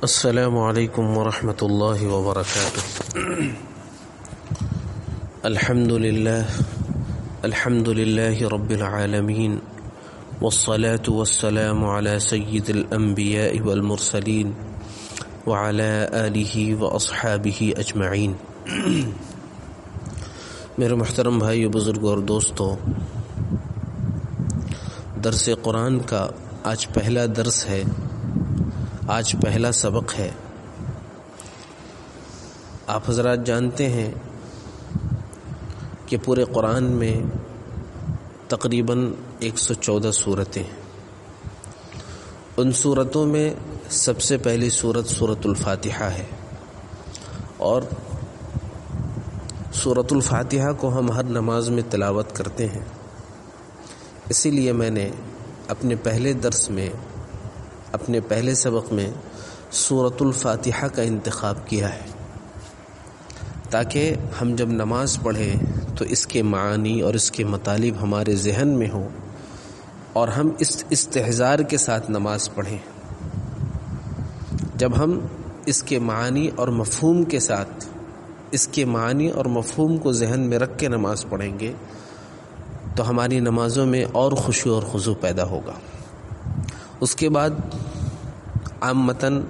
السلام علیکم ورحمۃ اللہ وبرکاتہ۔ الحمد للہ رب العالمین والصلاة والسلام علی سید الانبیاء والمرسلین وعلی آلہ واصحابہ اجمعین۔ میرے محترم بھائیو، بزرگوں اور دوستو، درس قرآن کا آج پہلا درس ہے، آج پہلا سبق ہے۔ آپ حضرات جانتے ہیں کہ پورے قرآن میں تقریباً 114 صورتیں ہیں۔ ان صورتوں میں سب سے پہلی سورت الفاتحہ ہے، اور سورت الفاتحہ کو ہم ہر نماز میں تلاوت کرتے ہیں۔ اسی لیے میں نے اپنے پہلے سبق میں سورت الفاتحہ کا انتخاب کیا ہے، تاکہ ہم جب نماز پڑھیں تو اس کے معانی اور اس کے مطالب ہمارے ذہن میں ہوں، اور ہم اس استحضار کے ساتھ نماز پڑھیں۔ جب ہم اس کے معانی اور مفہوم کے ساتھ، اس کے معانی اور مفہوم کو ذہن میں رکھ کے نماز پڑھیں گے تو ہماری نمازوں میں اور خشوع اور خضوع پیدا ہوگا۔ اس کے بعد عامتاً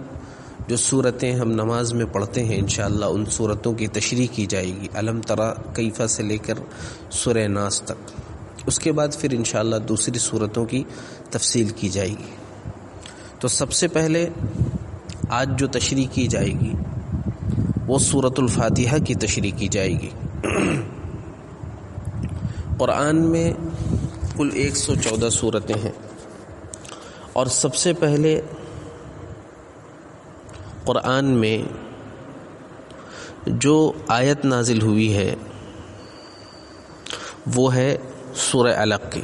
جو صورتیں ہم نماز میں پڑھتے ہیں، انشاءاللہ ان صورتوں کی تشریح کی جائے گی، الم تری کیف سے لے کر سورہ ناس تک۔ اس کے بعد پھر انشاءاللہ دوسری صورتوں کی تفصیل کی جائے گی۔ تو سب سے پہلے آج جو تشریح کی جائے گی وہ سورت الفاتحہ کی تشریح کی جائے گی۔ قرآن میں کل 114 صورتیں ہیں، اور سب سے پہلے قرآن میں جو آیت نازل ہوئی ہے وہ ہے سورہ علق کی۔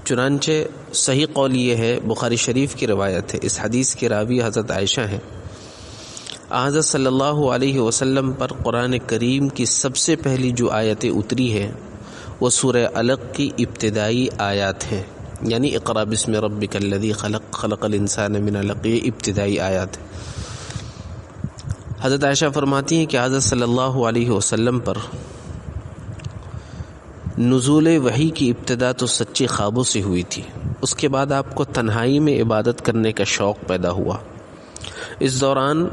چنانچہ صحیح قول یہ ہے، بخاری شریف کی روایت ہے، اس حدیث کے راوی حضرت عائشہ ہیں۔ حضرت صلی اللہ علیہ وسلم پر قرآن کریم کی سب سے پہلی جو آیتیں اتری ہے وہ سورہ علق کی ابتدائی آیات ہیں، یعنی اقرأ بسم ربک الذی خلق خلق الانسان من علق، یہ ابتدائی آیات ہے۔ حضرت عائشہ فرماتی ہیں کہ حضرت صلی اللہ علیہ وسلم پر نزول وحی کی ابتدا تو سچے خوابوں سے ہوئی تھی، اس کے بعد آپ کو تنہائی میں عبادت کرنے کا شوق پیدا ہوا۔ اس دوران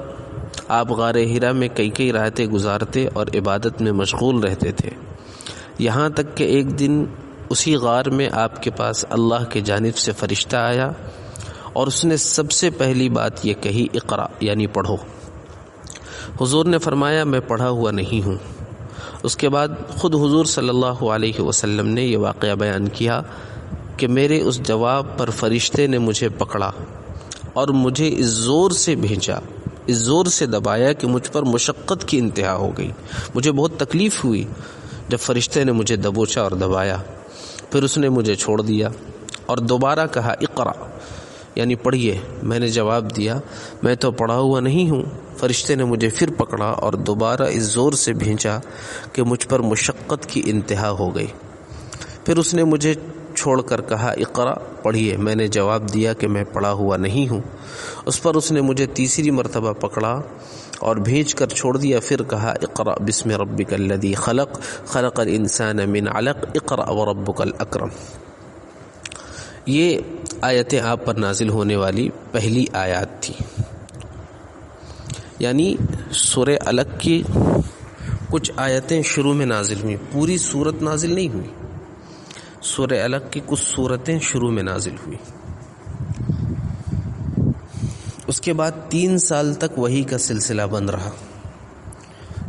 آپ غار حرا میں کئی راتیں گزارتے اور عبادت میں مشغول رہتے تھے، یہاں تک کہ ایک دن اسی غار میں آپ کے پاس اللہ کے جانب سے فرشتہ آیا، اور اس نے سب سے پہلی بات یہ کہی، اقرأ، یعنی پڑھو۔ حضور نے فرمایا میں پڑھا ہوا نہیں ہوں۔ اس کے بعد خود حضور صلی اللہ علیہ وسلم نے یہ واقعہ بیان کیا کہ میرے اس جواب پر فرشتے نے مجھے پکڑا اور مجھے اس زور سے بھیجا، اس زور سے دبایا کہ مجھ پر مشقت کی انتہا ہو گئی۔ مجھے بہت تکلیف ہوئی جب فرشتے نے مجھے دبوچا اور دبایا۔ پھر اس نے مجھے چھوڑ دیا اور دوبارہ کہا اقرأ، یعنی پڑھیے۔ میں نے جواب دیا میں تو پڑھا ہوا نہیں ہوں۔ فرشتے نے مجھے پھر پکڑا اور دوبارہ اس زور سے بھینچا کہ مجھ پر مشقت کی انتہا ہو گئی۔ پھر اس نے مجھے چھوڑ کر کہا اقرأ، پڑھیے۔ میں نے جواب دیا کہ میں پڑھا ہوا نہیں ہوں۔ اس پر اس نے مجھے تیسری مرتبہ پکڑا اور بھیج کر چھوڑ دیا، پھر کہا اقرأ بسم ربک الذی خلق خلق الانسان من علق اقرأ وربک الاکرم۔ یہ آیتیں آپ پر نازل ہونے والی پہلی آیات تھی، یعنی سورہ علق کی کچھ آیتیں شروع میں نازل ہوئی، پوری سورت نازل نہیں ہوئی۔ سورہ علق کی کچھ سورتیں شروع میں نازل ہوئی۔ اس کے بعد 3 سال تک وحی کا سلسلہ بند رہا۔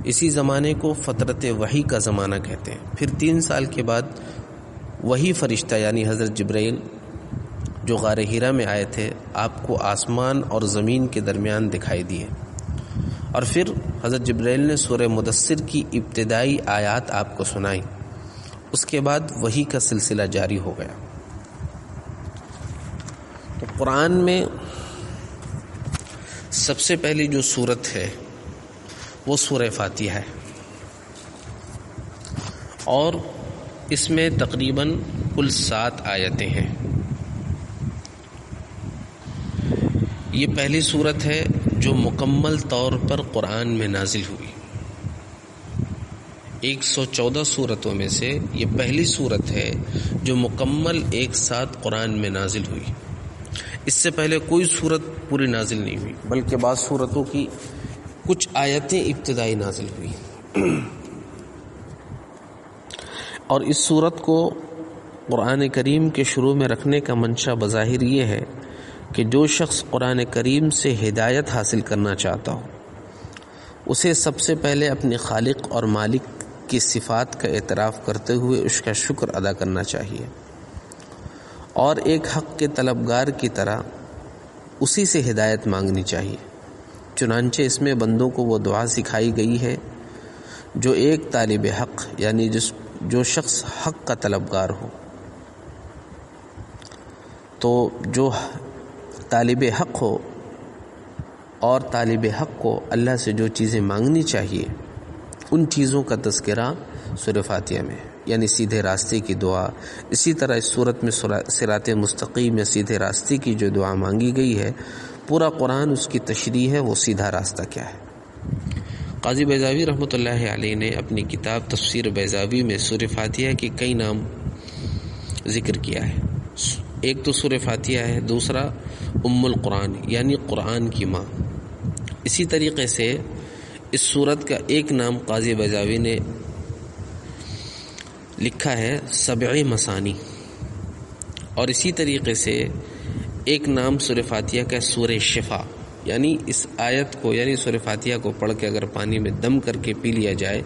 اسی زمانے کو فترت وحی کا زمانہ کہتے ہیں۔ پھر 3 سال کے بعد وہی فرشتہ یعنی حضرت جبرائیل جو غار حرا میں آئے تھے، آپ کو آسمان اور زمین کے درمیان دکھائی دیے، اور پھر حضرت جبرائیل نے سورہ مدثر کی ابتدائی آیات آپ کو سنائی۔ اس کے بعد وحی کا سلسلہ جاری ہو گیا۔ تو قرآن میں سب سے پہلی جو سورت ہے وہ سورہ فاتحہ ہے، اور اس میں تقریباً کل 7 آیتیں ہیں۔ یہ پہلی صورت ہے جو مکمل طور پر قرآن میں نازل ہوئی. 114 صورتوں میں سے یہ پہلی صورت ہے جو مکمل ایک ساتھ قرآن میں نازل ہوئی. اس سے پہلے کوئی صورت پوری نازل نہیں ہوئی، بلکہ بعض صورتوں کی کچھ آیتیں ابتدائی نازل ہوئی. اور اس صورت کو قرآن کریم کے شروع میں رکھنے کا منشا بظاہر یہ ہے کہ جو شخص قرآن کریم سے ہدایت حاصل کرنا چاہتا ہو اسے سب سے پہلے اپنے خالق اور مالک کی صفات کا اعتراف کرتے ہوئے اس کا شکر ادا کرنا چاہیے، اور ایک حق کے طلبگار کی طرح اسی سے ہدایت مانگنی چاہیے. چنانچہ اس میں بندوں کو وہ دعا سکھائی گئی ہے جو ایک طالب حق یعنی جو شخص حق کا طلبگار ہو، تو جو طالب حق ہو اور طالب حق کو اللہ سے جو چیزیں مانگنی چاہیے ان چیزوں کا تذکرہ سورہ فاتحہ میں، یعنی سیدھے راستے کی دعا. اسی طرح اس صورت میں صراط مستقیم یا سیدھے راستے کی جو دعا مانگی گئی ہے، پورا قرآن اس کی تشریح ہے وہ سیدھا راستہ کیا ہے. قاضی بیضاوی رحمۃ اللہ علیہ نے اپنی کتاب تفسیر بیضاوی میں سورہ فاتحہ کے کئی نام ذکر کیا ہے. ایک تو سورہ فاتحہ ہے، دوسرا ام القرآن یعنی قرآن کی ماں. اسی طریقے سے اس سورت کا ایک نام قاضی بیضاوی نے لکھا ہے سبع مثانی، اور اسی طریقے سے ایک نام سورہ فاتحہ کا سورہ شفا، یعنی اس آیت کو یعنی سورہ فاتحہ کو پڑھ کے اگر پانی میں دم کر کے پی لیا جائے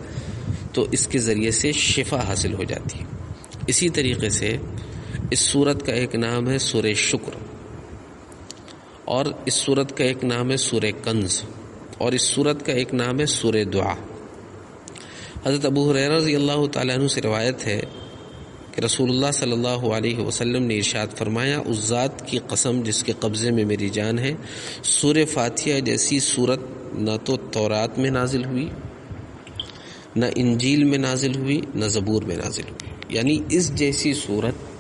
تو اس کے ذریعے سے شفا حاصل ہو جاتی ہے. اسی طریقے سے اس سورت کا ایک نام ہے سورہ شکر، اور اس سورت کا ایک نام ہے سورہ کنز، اور اس سورت کا ایک نام ہے سورہ دعا. حضرت ابو ہریرہ رضی اللہ تعالیٰ عنہ سے روایت ہے کہ رسول اللہ صلی اللہ علیہ وسلم نے ارشاد فرمایا، اس ذات کی قسم جس کے قبضے میں میری جان ہے، سورہ فاتحہ جیسی سورت نہ تو تورات میں نازل ہوئی، نہ انجیل میں نازل ہوئی، نہ زبور میں نازل ہوئی. یعنی اس جیسی صورت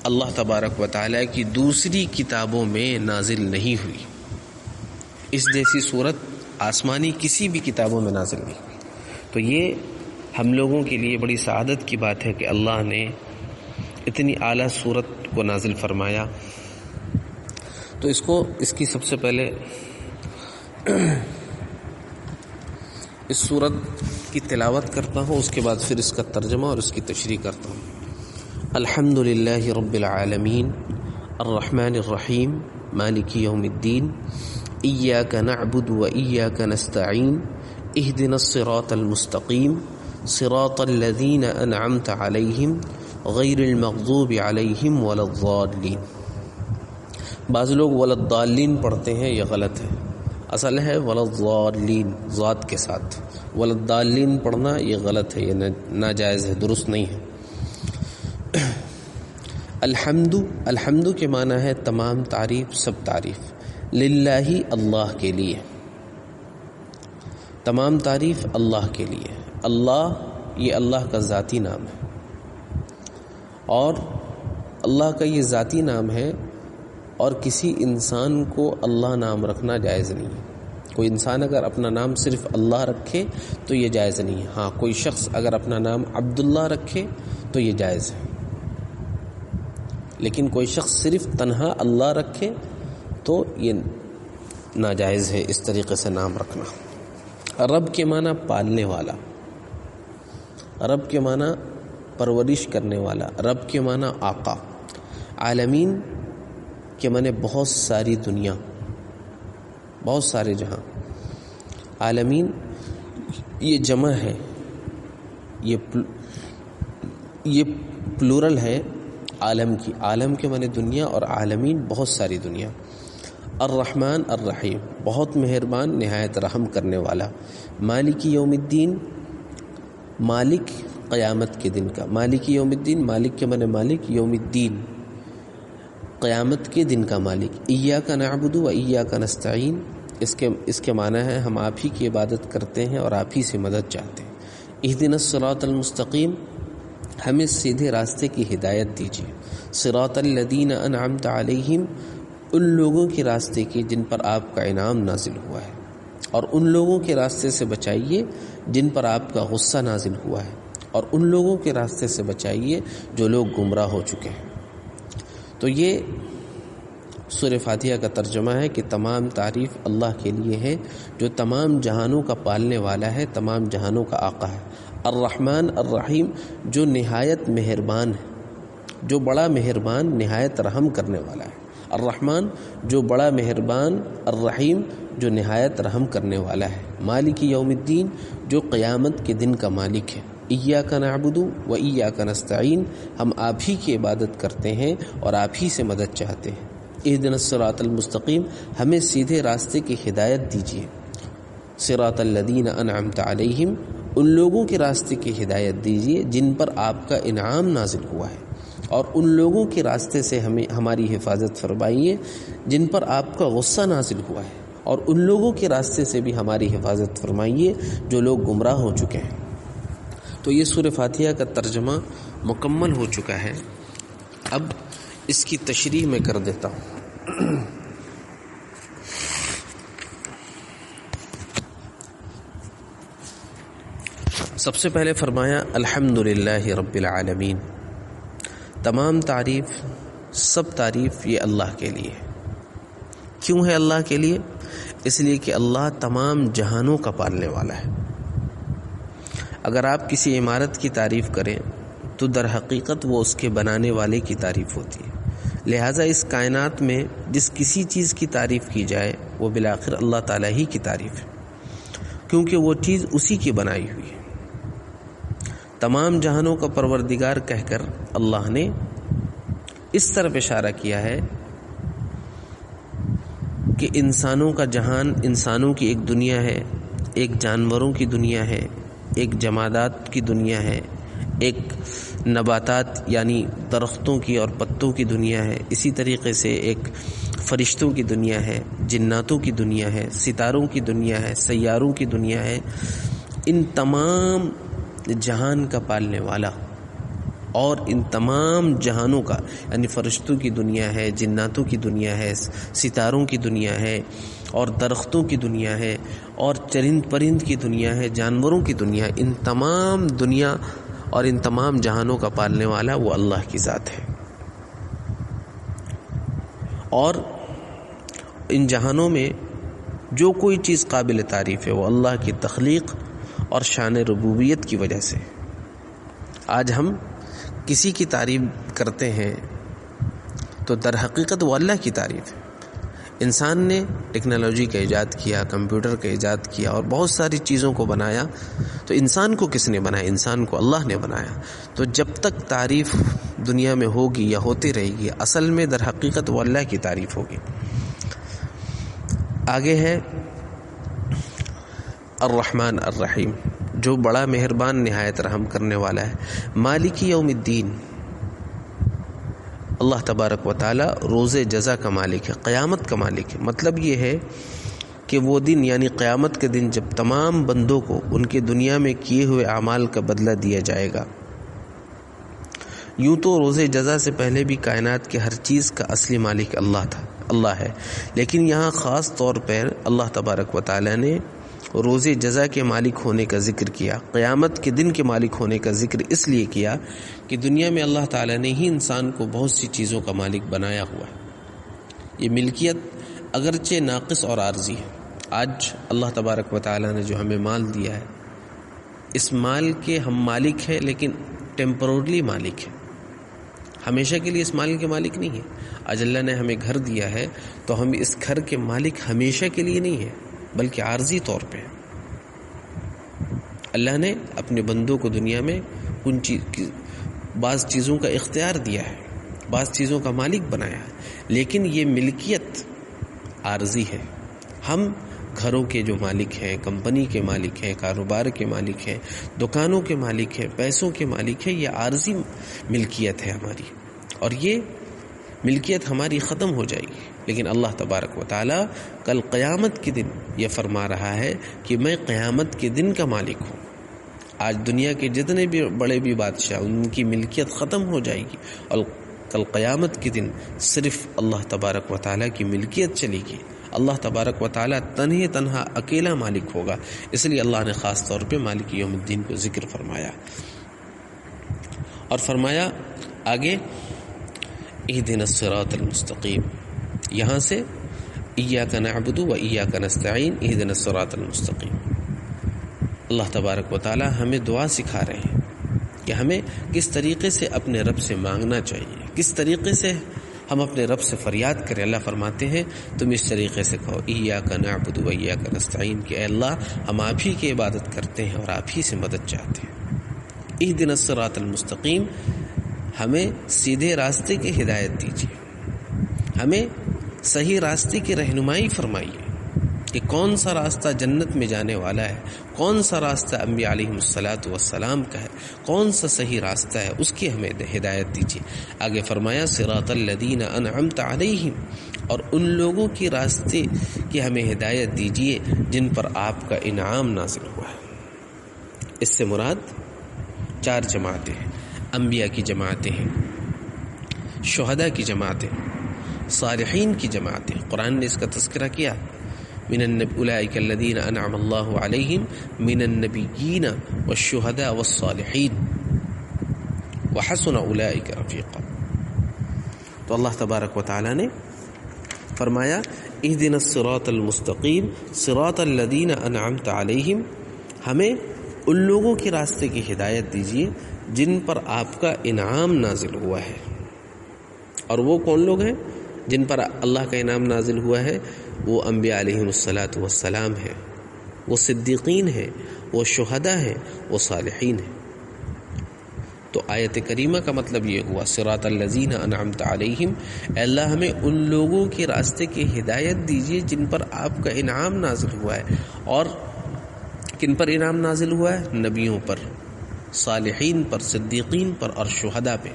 اللہ تبارک و تعالیٰ کی دوسری کتابوں میں نازل نہیں ہوئی. اس جیسی صورت آسمانی کسی بھی کتابوں میں نازل نہیں ہوئی. تو یہ ہم لوگوں کے لیے بڑی سعادت کی بات ہے کہ اللہ نے اتنی اعلیٰ صورت کو نازل فرمایا. تو اس کی سب سے پہلے اس صورت کی تلاوت کرتا ہوں، اس کے بعد پھر اس کا ترجمہ اور اس کی تشریح کرتا ہوں. الحمد للہ رب العالمین الرحمن الرحیم مالک یوم الدین ایاک نعبد و ایاک نستعین اہدنا الصراط المستقیم صراط الذین انعمت علیہم غیر المغضوب علیہم ولا الضالین. بعض لوگ ولا الضالین پڑھتے ہیں، یہ غلط ہے. اصل ہے ولا الضالین ذات کے ساتھ. ولا الضالین پڑھنا یہ غلط ہے، یہ ناجائز ہے، درست نہیں ہے. الحمد کے معنی ہے تمام تعریف، سب تعریف. للہ اللہ کے لیے، تمام تعریف اللہ کے لیے. اللہ یہ اللہ کا ذاتی نام ہے، اور اللہ کا یہ ذاتی نام ہے، اور کسی انسان کو اللہ نام رکھنا جائز نہیں ہے. کوئی انسان اگر اپنا نام صرف اللہ رکھے تو یہ جائز نہیں ہے. ہاں کوئی شخص اگر اپنا نام عبداللہ رکھے تو یہ جائز ہے، لیکن کوئی شخص صرف تنہا اللہ رکھے تو یہ ناجائز ہے اس طریقے سے نام رکھنا. رب کے معنی پالنے والا، رب کے معنی پرورش کرنے والا، رب کے معنی آقا. عالمین کے معنی بہت ساری دنیا، بہت سارے جہاں. عالمین یہ جمع ہے، یہ پلورل ہے عالم کی. عالم کے معنی دنیا، اور عالمین بہت ساری دنیا. الرحمن الرحیم بہت مہربان نہایت رحم کرنے والا. مالک یوم الدین مالک قیامت کے دن کا. مالک یوم الدین مالک کے معنی مالک، یوم الدین قیامت کے دن کا مالک. ایاک نعبد و ایاک نستعین اس کے معنی ہے ہم آپ ہی کی عبادت کرتے ہیں اور آپ ہی سے مدد چاہتے ہیں. اہدنا الصراط المستقیم ہمیں سیدھے راستے کی ہدایت دیجیے. صراط الذین انعمت علیہم ان لوگوں کے راستے کی جن پر آپ کا انعام نازل ہوا ہے، اور ان لوگوں کے راستے سے بچائیے جن پر آپ کا غصہ نازل ہوا ہے، اور ان لوگوں کے راستے سے بچائیے جو لوگ گمراہ ہو چکے ہیں۔ تو یہ سورہ فاتحہ کا ترجمہ ہے کہ تمام تعریف اللہ کے لیے ہے جو تمام جہانوں کا پالنے والا ہے، تمام جہانوں کا آقا ہے، الرحمن الرحیم، جو نہایت مہربان ہے، جو بڑا مہربان نہایت رحم کرنے والا ہے۔ الرحمن جو بڑا مہربان، الرحیم جو نہایت رحم کرنے والا ہے، مالک یوم الدین جو قیامت کے دن کا مالک ہے۔ ایاک نعبد و ایاک نستعین، ہم آپ ہی کی عبادت کرتے ہیں اور آپ ہی سے مدد چاہتے ہیں۔ اہدنا الصراط المستقیم، ہمیں سیدھے راستے کی ہدایت دیجیے۔ صراط الذین انعمت علیہم، ان لوگوں کے راستے کی ہدایت دیجیے جن پر آپ کا انعام نازل ہوا ہے، اور ان لوگوں کے راستے سے ہماری حفاظت فرمائیے جن پر آپ کا غصہ نازل ہوا ہے، اور ان لوگوں کے راستے سے بھی ہماری حفاظت فرمائیے جو لوگ گمراہ ہو چکے ہیں۔ تو یہ سورہ فاتحہ کا ترجمہ مکمل ہو چکا ہے۔ اب اس کی تشریح میں کر دیتا ہوں۔ سب سے پہلے فرمایا الحمدللہ رب العالمین، تمام تعریف، سب تعریف یہ اللہ کے لیے۔ کیوں ہے اللہ کے لیے؟ اس لیے کہ اللہ تمام جہانوں کا پالنے والا ہے۔ اگر آپ کسی عمارت کی تعریف کریں تو در حقیقت وہ اس کے بنانے والے کی تعریف ہوتی ہے، لہٰذا اس کائنات میں جس کسی چیز کی تعریف کی جائے وہ بالآخر اللہ تعالیٰ ہی کی تعریف ہے، کیونکہ وہ چیز اسی کی بنائی ہوئی ہے۔ تمام جہانوں کا پروردگار کہہ کر اللہ نے اس طرف اشارہ کیا ہے کہ انسانوں کا جہان، انسانوں کی ایک دنیا ہے، ایک جانوروں کی دنیا ہے، ایک جمادات کی دنیا ہے، ایک نباتات یعنی درختوں کی اور پتوں کی دنیا ہے، اسی طریقے سے ایک فرشتوں کی دنیا ہے، جناتوں کی دنیا ہے، ستاروں کی دنیا ہے، سیاروں کی دنیا ہے۔ ان تمام جہان کا پالنے والا اور ان تمام جہانوں کا یعنی فرشتوں کی دنیا ہے، جناتوں کی دنیا ہے، ستاروں کی دنیا ہے، اور درختوں کی دنیا ہے، اور چرند پرند کی دنیا ہے، جانوروں کی دنیا ہے، ان تمام دنیا اور ان تمام جہانوں کا پالنے والا وہ اللہ کی ذات ہے۔ اور ان جہانوں میں جو کوئی چیز قابل تعریف ہے وہ اللہ کی تخلیق اور شان ربوبیت کی وجہ سے۔ آج ہم کسی کی تعریف کرتے ہیں تو در حقیقت وہ اللہ کی تعریف ہے۔ انسان نے ٹیکنالوجی کا ایجاد کیا، کمپیوٹر کا ایجاد کیا اور بہت ساری چیزوں کو بنایا، تو انسان کو کس نے بنایا؟ انسان کو اللہ نے بنایا۔ تو جب تک تعریف دنیا میں ہوگی یا ہوتی رہے گی، اصل میں در حقیقت وہ اللہ کی تعریف ہوگی۔ آگے ہے الرحمن الرحیم، جو بڑا مہربان نہایت رحم کرنے والا ہے۔ مالک یوم الدین، اللہ تبارک و تعالی روز جزا کا مالک ہے، قیامت کا مالک ہے۔ مطلب یہ ہے کہ وہ دن یعنی قیامت کے دن جب تمام بندوں کو ان کے دنیا میں کیے ہوئے اعمال کا بدلہ دیا جائے گا۔ یوں تو روز جزا سے پہلے بھی کائنات کے ہر چیز کا اصلی مالک اللہ ہے، لیکن یہاں خاص طور پر اللہ تبارک و تعالی نے روز جزا کے مالک ہونے کا ذکر کیا، قیامت کے دن کے مالک ہونے کا ذکر اس لیے کیا کہ دنیا میں اللہ تعالی نے ہی انسان کو بہت سی چیزوں کا مالک بنایا ہوا ہے۔ یہ ملکیت اگرچہ ناقص اور عارضی ہے۔ آج اللہ تبارک و تعالی نے جو ہمیں مال دیا ہے، اس مال کے ہم مالک ہیں، لیکن ٹیمپرورلی مالک ہیں، ہمیشہ کے لیے اس مال کے مالک نہیں ہیں۔ آج اللہ نے ہمیں گھر دیا ہے تو ہم اس گھر کے مالک ہمیشہ کے لیے نہیں ہیں، بلکہ عارضی طور پہ۔ اللہ نے اپنے بندوں کو دنیا میں بعض چیزوں کا اختیار دیا ہے، بعض چیزوں کا مالک بنایا ہے، لیکن یہ ملکیت عارضی ہے۔ ہم گھروں کے جو مالک ہیں، کمپنی کے مالک ہیں، کاروبار کے مالک ہیں، دکانوں کے مالک ہیں، پیسوں کے مالک ہیں، یہ عارضی ملکیت ہے ہماری، اور یہ ملکیت ہماری ختم ہو جائے گی۔ لیکن اللہ تبارک و تعالی کل قیامت کے دن یہ فرما رہا ہے کہ میں قیامت کے دن کا مالک ہوں۔ آج دنیا کے جتنے بھی بڑے بھی بادشاہ، ان کی ملکیت ختم ہو جائے گی، اور کل قیامت کے دن صرف اللہ تبارک و تعالیٰ کی ملکیت چلے گی، اللہ تبارک و تعالیٰ تنہا اکیلا مالک ہوگا، اس لیے اللہ نے خاص طور پہ مالک یوم الدین کو ذکر فرمایا، اور فرمایا آگے اہدنا الصراط المستقیم، یہاں سے ایاک نعبد و ایاک نستعین اہدنا الصراط المستقیم، اللہ تبارک و تعالیٰ ہمیں دعا سکھا رہے ہیں کہ ہمیں کس طریقے سے اپنے رب سے مانگنا چاہیے، کس طریقے سے ہم اپنے رب سے فریاد کریں۔ اللہ فرماتے ہیں تم اس طریقے سے کہو ایاک نعبد و ایاک نستعین کہ اے اللہ ہم آپ ہی کی عبادت کرتے ہیں اور آپ ہی سے مدد چاہتے ہیں۔ اہدنا الصراط المستقیم، ہمیں سیدھے راستے کی ہدایت دیجیے، ہمیں صحیح راستے کی رہنمائی فرمائیے کہ کون سا راستہ جنت میں جانے والا ہے، کون سا راستہ انبیاء علیہم الصلاۃ والسلام کا ہے، کون سا صحیح راستہ ہے، اس کی ہمیں ہدایت دیجیے۔ آگے فرمایا صراط الذین انعمت علیہم، اور ان لوگوں کی راستے کی ہمیں ہدایت دیجیے جن پر آپ کا انعام نازل ہوا ہے۔ اس سے مراد 4 جماعتیں ہیں، انبیاء کی جماعتیں ہیں، شہداء کی جماعتیں، صالحین کی جماعتیں۔ قرآن نے اس کا تذکرہ کیا، اولئک الذین انعم اللہ علیہم من النبیین والشہداء والصالحین وحسن اولئک رفیقا۔ تو اللہ تبارک و تعالی نے فرمایا اہدنا الصراط المستقیم صراط الذین انعمت علیہم، ہمیں ان لوگوں کے راستے کی ہدایت دیجیے جن پر آپ کا انعام نازل ہوا ہے۔ اور وہ کون لوگ ہیں جن پر اللہ کا انعام نازل ہوا ہے؟ وہ انبیاء علیہم الصلاۃ والسلام ہیں، وہ صدیقین ہیں، وہ شہداء ہیں، وہ صالحین ہیں۔ تو آیت کریمہ کا مطلب یہ ہوا صراط الذین انعمت علیہم، اے اللہ ہمیں ان لوگوں کے راستے کی ہدایت دیجیے جن پر آپ کا انعام نازل ہوا ہے۔ اور کن پر انعام نازل ہوا ہے؟ نبیوں پر، صالحین پر، صدیقین پر اور شہداء پہ۔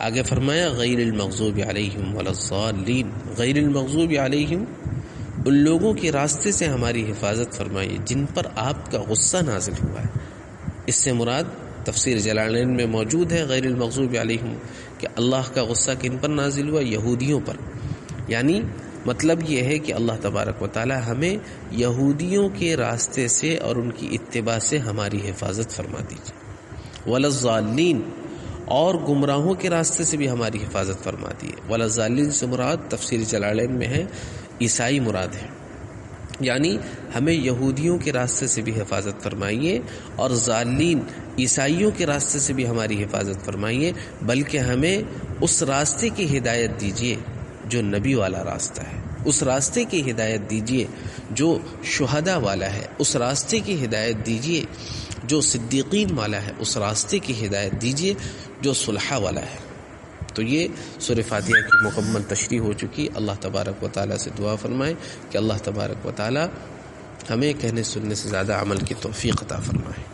آگے فرمایا غیر المغضوب علیہم ولا الضالین، غیر المغضوب علیہم، ان لوگوں کے راستے سے ہماری حفاظت فرمائیے جن پر آپ کا غصہ نازل ہوا ہے۔ اس سے مراد تفسیر جلالین میں موجود ہے غیر المغضوب علیہم کہ اللہ کا غصہ کن پر نازل ہوا؟ یہودیوں پر۔ یعنی مطلب یہ ہے کہ اللہ تبارک و تعالی ہمیں یہودیوں کے راستے سے اور ان کی اتباع سے ہماری حفاظت فرما دیجیے۔ ولا الضالین، اور گمراہوں کے راستے سے بھی ہماری حفاظت فرما دیے۔ ولا الضالین سے مراد تفسیر جلالین میں ہے عیسائی مراد ہے، یعنی ہمیں یہودیوں کے راستے سے بھی حفاظت فرمائیے اور ضالین عیسائیوں کے راستے سے بھی ہماری حفاظت فرمائیے، بلکہ ہمیں اس راستے کی ہدایت دیجیے جو نبی والا راستہ ہے، اس راستے کی ہدایت دیجیے جو شہداء والا ہے، اس راستے کی ہدایت دیجیے جو صدیقین والا ہے، اس راستے کی ہدایت دیجیے جو صلحاء والا ہے۔ تو یہ سورہ فاتحہ کی مکمل تشریح ہو چکی۔ اللہ تبارک و تعالیٰ سے دعا فرمائے کہ اللہ تبارک و تعالیٰ ہمیں کہنے سننے سے زیادہ عمل کی توفیق عطا فرمائے۔